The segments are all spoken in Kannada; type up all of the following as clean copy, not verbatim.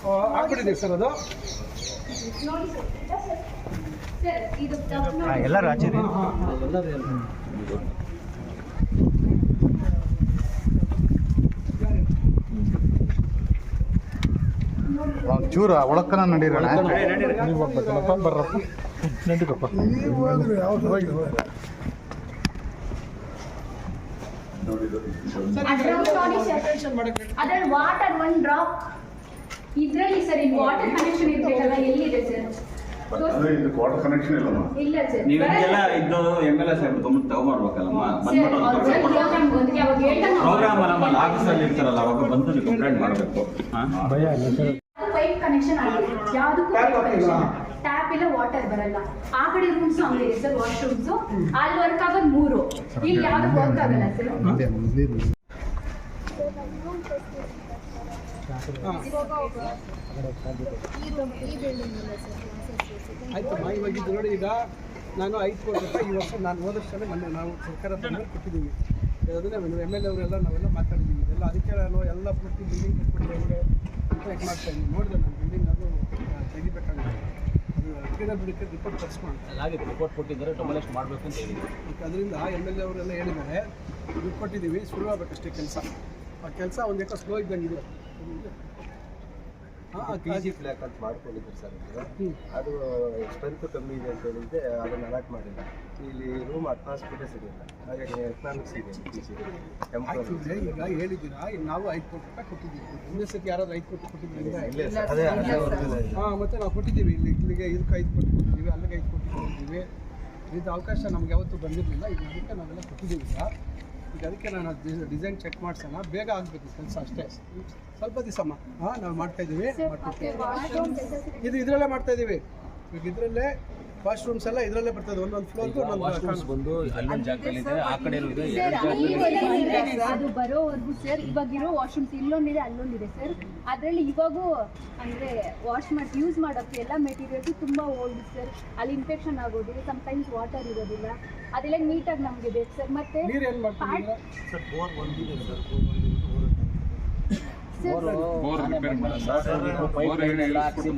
ಹಾಕ್ಬಿಟ್ಟಿದ್ದೀವಿ ಸರ್ ಅದು ಎಲ್ಲರೂ ಆಚೆ ಚೂರು ಒಳಕ್ಕನ ನಡೀರಣ ನೀವು ಹೋಗ್ಬೇಕಲ್ಲಪ್ಪ ಬರ್ರಪ್ಪ ನಡೀರಪ್ಪ ಅದ್ರಲ್ಲಿ ವಾಟರ್ ಒನ್ ಡ್ರಾಪ್ ಇದ್ರಲ್ಲಿ ಸರ್ ಇಲ್ಲಿ ವಾಟರ್ ಕನೆಕ್ಷನ್ ಇರ್ಬೇಕಲ್ಲ ಎಲ್ಲಿದೆ ಸರ್ ವಾಟರ್ ಕನೆಕ್ಷನ್ ಇಲ್ಲ ಸರ್ ನೀವೆಲ್ಲ ಇದು MLA ಸಾಹೇಬ್ ತಗೊಂಡ್ಬರ್ಬೇಕಲ್ಲಮ್ಮ ಪ್ರೋಗ್ರಾಮ್ ನಮ್ಮಲ್ಲಿ ಆಫೀಸಲ್ಲಿ ಇರ್ತಾರಲ್ಲ ಅವಾಗ ಬಂದು ನೀವು ಕಂಪ್ಲೇಂಟ್ ಮಾಡಬೇಕು ಭಯ ಇಲ್ಲ ಸರ್ ಪೈಪ್ ಕನೆಕ್ಷನ್ ಆಗಿದೆ ಯಾವುದಕ್ಕೂ ಟ್ಯಾಪ್ ಇಲ್ಲ ವಾಟರ್ ಬರಲ್ಲ ಆ ಕಡೆ ರೂಮ್ಸ್ ಹಂಗಿದೆ ಸರ್ ವಾಶ್ರೂಮ್ಸ್ ಅಲ್ಲಿ ವರ್ಕ್ ಆಗೋದು 3 ಇಲ್ಲಿ ಯಾವ್ದು ವರ್ಕ್ ಆಗಲ್ಲ ಸರ್ ಆಯ್ತಮ್ಮ ಇವಾಗ ಇದು ನೋಡಿ ಈಗ ನಾನು 5 ಕೋಟಿ ರೂಪಾಯಿ ಈ ವರ್ಷ ನಾನು ಹೋದಷ್ಟೇ ಮೊನ್ನೆ ನಾವು ಸರ್ಕಾರ ಕೊಟ್ಟಿದ್ದೀವಿ ಅದನ್ನೇ MLA ಅವರೆಲ್ಲ ನಾವೆಲ್ಲ ಮಾತಾಡಿದ್ದೀವಿ ಎಲ್ಲ ಅದಕ್ಕೆ ನಾನು ಎಲ್ಲ ಪೂರ್ತಿ ಬಿಲ್ಡಿಂಗ್ ಕಟ್ಬಿಟ್ಟು ಕಾಂಟ್ಯಾಕ್ಟ್ ಮಾಡ್ತಾ ಇದ್ದೀನಿ ನೋಡಿದೆ ನಾನು ಬಿಲ್ಡಿಂಗ್ ಅದು ತೆಗಿಬೇಕಾಗಿದೆ ಅದು ಬಿಡಕ್ಕೆ ರಿಪೋರ್ಟ್ ತರಿಸ್ಕೊಂಡು ರಿಪೋರ್ಟ್ ಕೊಟ್ಟಿದ್ದಾರೆ ಡೆಮಾಲಿಷ್ ಮಾಡಬೇಕು ಅಂತ ಹೇಳಿದ್ರು ಅದರಿಂದ MLA ಅವರೆಲ್ಲ ಹೇಳಿದ್ದಾರೆ ದುಡ್ಡು ಕೊಟ್ಟಿದ್ದೀವಿ ಶುರು ಆಗಬೇಕಷ್ಟೇ ಕೆಲಸ ಆ ಕೆಲಸ ಒಂದು ಯಾಕೋ ಸ್ಲೋ ಇದ್ದಂಗಿದೆ PG ಫ್ಲಾಕ್ ಅಂತ ಮಾಡ್ಕೊಂಡಿದ್ರು ಸರ್ ಅದು ಸ್ಟ್ರೆಂತ್ ಕಮ್ಮಿ ಇದೆ ಅಂತ ಹೇಳಿದ್ರೆ ಅದನ್ನು ಅಲಾಟ್ ಮಾಡಿಲ್ಲ ಇಲ್ಲಿ ರೂಮ್ ಅಟ್ಮಾಸ್ಫಿಯರ್ ಸಿಗಲ್ಲ ಹಾಗಾಗಿ ಎಕನಾಮಿಕ್ಸ್ ಇದೆ ಈಗ ಹೇಳಿದ್ದೀರಾ ನಾವು 5 ಕೋಟಿ ರೂಪಾಯಿ ಕೊಟ್ಟಿದ್ದೀವಿ ಒಂದೇ ಸತಿ ಯಾರಾದ್ರೂ 5 ಕೋಟಿ ಕೊಟ್ಟಿದ್ದೀರಾ ಮತ್ತೆ ನಾವು ಕೊಟ್ಟಿದ್ದೀವಿ ಇಲ್ಲಿಗೆ ಇದಕ್ಕೆ 5 ಕೋಟಿ ಕೊಟ್ಟಿದ್ದೀವಿ ಅಲ್ಲಿಗೆ 5 ಕೋಟಿ ಕೊಟ್ಟಿದ್ದೀವಿ ಇದು ಅವಕಾಶ ನಮ್ಗೆ ಯಾವತ್ತೂ ಬಂದಿರಲಿಲ್ಲ ಈಗ ಅದಕ್ಕೆ ನಾವೆಲ್ಲ ಕೊಟ್ಟಿದ್ದೀವಿ ಸರ್ ಈಗ ಅದಕ್ಕೆ ನಾನು ಡಿಸೈನ್ ಚೆಕ್ ಮಾಡ್ಸೋಣ ಬೇಗ ಆಗಬೇಕು ಕೆಲಸ ಅಷ್ಟೇ ಸ್ವಲ್ಪ ದಿವಸಮ್ಮ ನಾವು ಮಾಡ್ತಾಯಿದ್ದೀವಿ ಇದು ಇದರಲ್ಲೇ ಮಾಡ್ತಾಯಿದ್ದೀವಿ ಈಗ ಇದರಲ್ಲೇ ವಾಶ್ರೂಮ್ಸ್ ಎಲ್ಲ ಇದರಲ್ಲೇ ಬರ್ತದೆ ಒಂದೊಂದು ಫ್ಲೋರ್ಗೂ ಒಂದೊಂದು ವಾಶ್ರೂಮ್ಸ್ ಬಂದು ಅಲ್ಲೊಂದು ಜಾಗದಲ್ಲಿ ಇದೆ ಆ ಕಡೆ ಇದೆ ಅದು ಬರೋವರೆಗೂ ಸರ್ ಇವಾಗಿರೋ ವಾಶ್ರೂಮ್ಸ್ ಇಲ್ಲೊಂದಿದೆ ಅಲ್ಲೊಂದಿದೆ ಸರ್ ಅದರಲ್ಲಿ ಇವಾಗೂ ಅಂದರೆ ವಾಶ್ ಮಾಡಿ ಯೂಸ್ ಮಾಡೋಕ್ಕೆ ಎಲ್ಲ ಮೆಟೀರಿಯಲ್ಸ್ ತುಂಬ ಓಲ್ಡ್ ಸರ್ ಅಲ್ಲಿ ಇನ್ಫೆಕ್ಷನ್ ಆಗೋದು ಸಮ್ಟೈಮ್ಸ್ ವಾಟರ್ ಇರೋದಿಲ್ಲ ಅದೆಲ್ಲ ನೀಟಾಗಿ ನಮಗೆ ಬೇಕು ಸರ್ ಮತ್ತೆ ನೀರು ಏನು ಮಾಡ್ತೀವಿ ಸರ್ ಬೋರ್ ಬಂದಿದೆ ಸರ್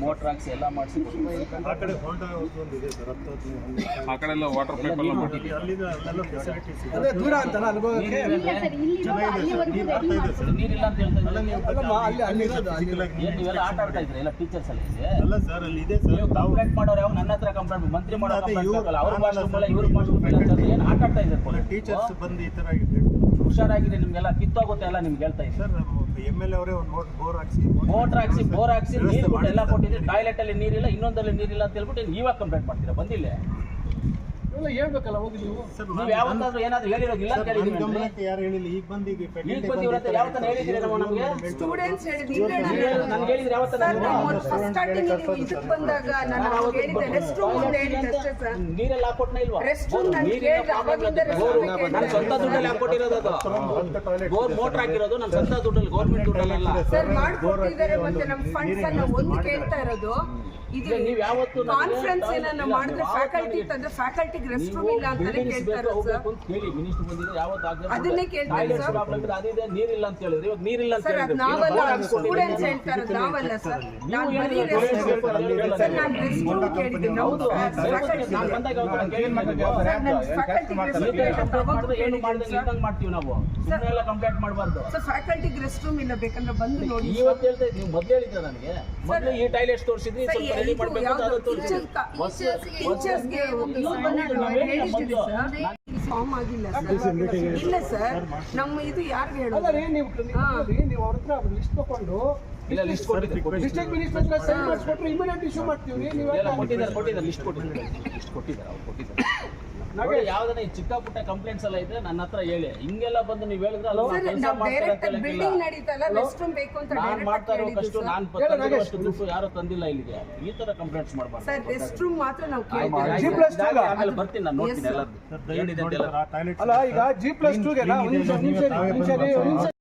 ಮೋಟರ್ ಹಾಕ್ಸಿ ಎಲ್ಲ ಮಾಡಿಸಿ ಆ ಕಡೆ ಹೋಂಡಾ ಒಂದಿದೆ ಸರ್ ಆ ಕಡೆ ಎಲ್ಲ ವಾಟರ್ ಪೈಪ್ ಎಲ್ಲ ಅಲ್ಲಿಂದ ಅಲ್ಲೆಲ್ಲ ಫೆಸಿಲಿಟೀಸ್ ಇದೆ ಅದೇ ದೂರ ಅಂತಲ್ಲ ಅನುಭವಕ್ಕೆ ನೀರಿಲ್ಲ ಅಂತ ಹೇಳ್ತಾ ಅಲ್ಲಮ್ಮ ಅಲ್ಲಿ ಇರೋದು ನೀವೆಲ್ಲ ಆಟ ಆಡ್ತಾ ಇದ್ರಿ ಎಲ್ಲ ಟೀಚರ್ಸ್ ಎಲ್ಲ ಇದೆ ಅಲ್ಲ ಸರ್ ಅಲ್ಲಿ ಇದೆ ಸರ್ ಕಂಪ್ಲೇಂಟ್ ಮಾಡೋರು ಯಾವ ನನ್ನ ಹತ್ರ ಕಂಪ್ಲೇಂಟ್ ಮಂತ್ರಿ ಮಾಡೋ ಅವ್ರ ಮಾಸ್ಟರ್ ಇವ್ರ ಮಾಸ್ಟರ್ ಏನು ಆಟ ಆಡ್ತಾ ಇದ್ದಾರೆ ಟೀಚರ್ಸ್ ಬಂದು ಈ ಥರ ಹುಷಾರಾಗಿದೆ ನಿಮ್ಗೆಲ್ಲ ಕಿತ್ತೋಗುತ್ತೆ ಎಲ್ಲ ನಿಮ್ಗೆ ಹೇಳ್ತಾ ಇದ್ದಾರೆ ಸರ್ MLA ಅವರೇ ಒಂದು ಬೋರ್ ಹಾಕ್ಸಿ ಬೋರ್ ಹಾಕ್ಸಿ ನೀರು ಎಲ್ಲ ಕೊಟ್ಟಿದ್ರೆ ಟಾಯ್ಲೆಟ್ ಅಲ್ಲಿ ನೀರಿಲ್ಲ ಇನ್ನೊಂದಲ್ಲಿ ನೀರಿಲ್ಲ ಅಂತ ಹೇಳ್ಬಿಟ್ಟು ಇವಾಗ ಕಂಪ್ಲೇಂಟ್ ಮಾಡ್ತೀರಾ ಬಂದಿಲ್ಲ ಎಲ್ಲ ಹೇಳ್ಬೇಕಲ್ಲ ಹೋಗಿ ನೀವು ನೀವು ಯಾವತ್ತಾದ್ರೂ ಏನಾದ್ರು ಹೇಳಿರೋದಿಲ್ಲ ಅಂತ ಹೇಳಿದ್ವಿ ಯಾರು ಹೇಳಿಲ್ಲ ಈಗ ಬಂದು ಈಗ ಬಂದಿವ್ರಂತ ಯಾವತ್ತಾನ ಹೇಳಿದ್ರಿ ನಾವು ನಮಗೆ ಸ್ಟೂಡೆಂಟ್ಸ್ ನನ್ಗೆ ಹೇಳಿದ್ರೆ ಯಾವತ್ತಾನ ಬಂದಾಗ ನಾನು ಹೇಳಿದೆ ರೆಸ್ಟ್ ರೂಮ್ ಅಂತ ಹೇಳಿದೆ ಅಷ್ಟೇ ಸರ್ ನೀರೆಲ್ಲ ಹಾಕೊಟ್ನ ಇಲ್ವಾ ನನ್ನ ಸ್ವಂತ ದುಡ್ಡಲ್ಲಿ ಹಾಕೊಟ್ಟಿರೋದು ಅದು ಬೋರ್ ಮೋಟರ್ ಹಾಕಿರೋದು ನನ್ನ ಸ್ವಂತ ದುಡ್ಡಲ್ಲಿ ಗೌರ್ಮೆಂಟ್ ದುಡ್ಡಲ್ಲ ಸರ್ ಮಾಡ್ಕೊಟ್ಟಿದ್ದಾರೆ ಮತ್ತೆ ನಮ್ಮ ಫಂಡ್ಸ್ ಅನ್ನ ಒಂದು ಕೇಳ್ತಾ ಇರೋದು ಇದು ನೀವು ಯಾವತ್ತು ಕಾನ್ಫರೆನ್ಸ್ ಏನನ್ನ ಮಾಡಿದ್ರೆ ಫ್ಯಾಕಲ್ಟಿ ತಂದ್ರೆ ಫ್ಯಾಕಲ್ಟಿಗೆ ರೆಸ್ಟ್ ರೂಮ್ ಇಲ್ಲ ಅಂತಾನೆ ಕೇಳ್ತಾ ಇರೋದು ಸರ್ ಹೇಳಿ ಮಿನಿಸ್ಟರ್ ಬಂದಿದ್ರೆ ಯಾವತ್ತು ಅದನ್ನೇ ಕೇಳ್ತಾ ಇರೋದು ಸರ್ ಅದಿದೆ ನೀರಿಲ್ಲ ಅಂತ ಹೇಳಿದ್ರೆ ಇವಾಗ ನೀರಿಲ್ಲ ಅಂತ ಸರ್ ಅದು ನಾವಲ್ಲ ಸ್ಟೂಡೆಂಟ್ಸ್ ಹೇಳ್ತಾ ಇರೋದು ನಾವಲ್ಲ ಸರ್ ನಾನು ಬರೀ ರೆಸ್ಟ್ ಸರ್ ನಾನು ರೆಸ್ಟ್ ರೂಮ್ ಕೇಳಿದ್ದೀನಿ ಹೌದು ನಾನು ಬಂದಾಗ ಏನು ಮಾಡಿದಂಗೆ ಮಾಡ್ತೀವಿ ನಾವು ಸುಮ್ಮನೆ ಎಲ್ಲ ಕಂಪ್ಲೇಂಟ್ ಮಾಡಬಾರ್ದು ಸರ್ ಫ್ಯಾಕಲ್ಟಿಗೆ ರೆಸ್ಟ್ ರೂಮ್ ಇಲ್ಲ ಬೇಕಂದ್ರೆ ಬಂದು ನೋಡಿ ಇವತ್ತು ಹೇಳ್ತಾ ಇದ್ದೀನಿ ನೀವು ಮೊದಲು ಹೇಳಿದ್ರೆ ನನಗೆ ಮೊದಲು ಈ ಟಾಯ್ಲೆಟ್ಸ್ ತೋರಿಸಿದ್ರಿ ಸ್ವಲ್ಪ ರೆಡಿ ಮಾಡಬೇಕು ಅಂತ ಅದು ತೋರಿಸಿ ಟೀಚರ್ಸ್ಗೆ ಫಾರ್ಮ್ ಆಗಿಲ್ಲ ಸರ್ ಇಲ್ಲ ಸರ್ ನಮ್ಮ ಇದು ಯಾರಿಗೆ ಹೇಳೋದು ನೀವು ಅವ್ರ ಹತ್ರ ಲಿಸ್ಟ್ ತಗೊಂಡು ಇಲ್ಲ ಲಿಸ್ಟ್ ಕೊಟ್ಟಿದ್ದಾರೆ ಡಿಸ್ಟ್ರಿಕ್ಟ್ ಮಿನಿಸ್ಟರ್ ಹತ್ರ ಸೈನ್ ಮಾಡಿಸ್ಕೊಟ್ರೆ ಇಮಿಡಿಯೇಟ್ ಇಶ್ಯೂ ಮಾಡ್ತೀವಿ ನೀವು ಕೊಟ್ಟಿದ್ದಾರೆ ಲಿಸ್ಟ್ ಕೊಟ್ಟಿದ್ದಾರೆ ಅವ್ರು ಕೊಟ್ಟಿದ್ದಾರೆ ನೋಡಿ ಯಾವ್ದಾನ ಈ ಚಿಕ್ಕ ಪುಟ್ಟ ಕಂಪ್ಲೇಂಟ್ಸ್ ಎಲ್ಲ ಇದ್ರೆ ನನ್ನ ಹತ್ರ ಹೇಳಿ ಹಿಂಗೆಲ್ಲ ಬಂದು ನೀವು ಹೇಳಿದ್ರೆ ಬಿಲ್ಡಿಂಗ್ ನಡೀತಲ್ಲ ರೆಸ್ಟ್ ರೂಮ್ ಬೇಕು ಅಂತ ನಾನು ಮಾಡ್ತಾ ಇರೋ ಕಷ್ಟ ನಾನು ತಂದಿರೋಷ್ಟು ದುಡ್ಡು ಯಾರು ತಂದಿಲ್ಲ ಇಲ್ಲಿಗೆ ಈ ತರ ಕಂಪ್ಲೇಂಟ್ಸ್ ಮಾಡಬಾರ್ದು ಸರ್ ರೆಸ್ಟ್ ರೂಮ್ ಮಾತ್ರ ನಾವು ಆಮೇಲೆ ಬರ್ತೀನಿ ನಾನು ನೋಡ್ತೀನಿ ಎಲ್ಲ ಏನಿದೆ ಅಲ್ಲ ಈಗ G+2 ಗೆ